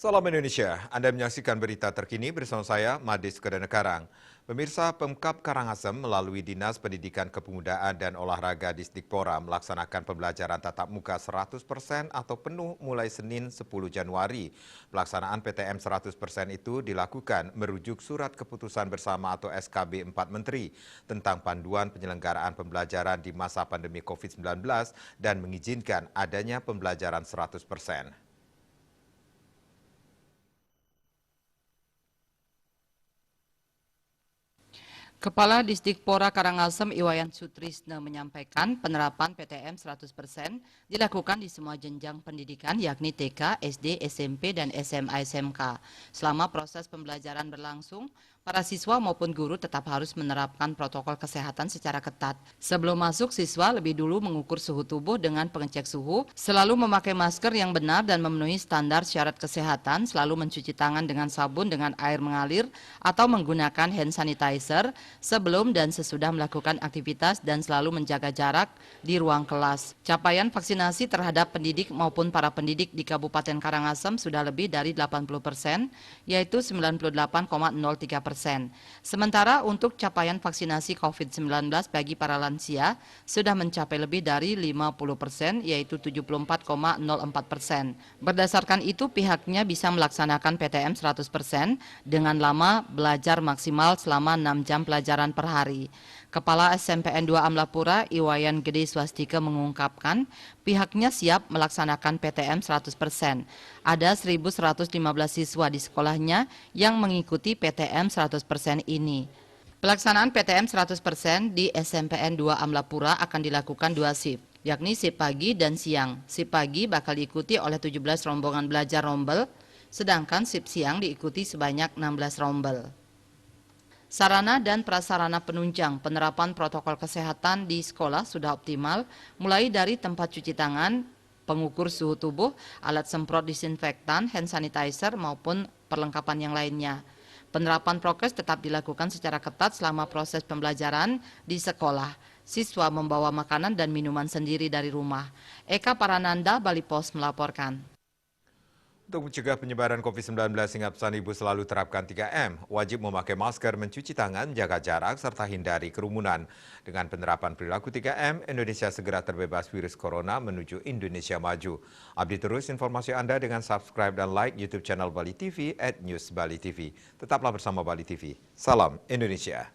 Salam Indonesia, Anda menyaksikan berita terkini bersama saya, Madis Kedanekarang. Pemirsa, Pemkab Karangasem melalui Dinas Pendidikan Kepemudaan dan Olahraga Disdikpora melaksanakan pembelajaran tatap muka 100% atau penuh mulai Senin 10 Januari. Pelaksanaan PTM 100% itu dilakukan merujuk Surat Keputusan Bersama atau SKB 4 Menteri tentang panduan penyelenggaraan pembelajaran di masa pandemi COVID-19 dan mengizinkan adanya pembelajaran 100%. Kepala Disdikpora Karangasem Iwayan Sutrisno menyampaikan penerapan PTM 100% dilakukan di semua jenjang pendidikan yakni TK, SD, SMP, dan SMA SMK. Selama proses pembelajaran berlangsung, para siswa maupun guru tetap harus menerapkan protokol kesehatan secara ketat. Sebelum masuk, siswa lebih dulu mengukur suhu tubuh dengan pengecek suhu, selalu memakai masker yang benar dan memenuhi standar syarat kesehatan, selalu mencuci tangan dengan sabun dengan air mengalir atau menggunakan hand sanitizer sebelum dan sesudah melakukan aktivitas dan selalu menjaga jarak di ruang kelas. Capaian vaksinasi terhadap pendidik maupun para pendidik di Kabupaten Karangasem sudah lebih dari 80%, yaitu 98,03%. Sementara untuk capaian vaksinasi COVID-19 bagi para lansia sudah mencapai lebih dari 50%, yaitu 74,04%. Berdasarkan itu, pihaknya bisa melaksanakan PTM 100% dengan lama belajar maksimal selama 6 jam pelajaran per hari. Kepala SMPN 2 Amlapura, Iwayan Gede Swastika mengungkapkan pihaknya siap melaksanakan PTM 100%. Ada 1.115 siswa di sekolahnya yang mengikuti PTM 100% ini. Pelaksanaan PTM 100% di SMPN 2 Amlapura akan dilakukan 2 shift, yakni shift pagi dan siang. Shift pagi bakal diikuti oleh 17 rombongan belajar rombel, sedangkan shift siang diikuti sebanyak 16 rombel. Sarana dan prasarana penunjang penerapan protokol kesehatan di sekolah sudah optimal, mulai dari tempat cuci tangan, pengukur suhu tubuh, alat semprot disinfektan, hand sanitizer, maupun perlengkapan yang lainnya. Penerapan prokes tetap dilakukan secara ketat selama proses pembelajaran di sekolah. Siswa membawa makanan dan minuman sendiri dari rumah. Eka Parananda, Bali Pos melaporkan. Untuk mencegah penyebaran COVID-19, ingat pesan Ibu selalu terapkan 3M, wajib memakai masker, mencuci tangan, jaga jarak, serta hindari kerumunan. Dengan penerapan perilaku 3M, Indonesia segera terbebas virus corona menuju Indonesia maju. Update terus informasi Anda dengan subscribe dan like YouTube channel Bali TV @newsbalitv. Tetaplah bersama Bali TV. Salam Indonesia.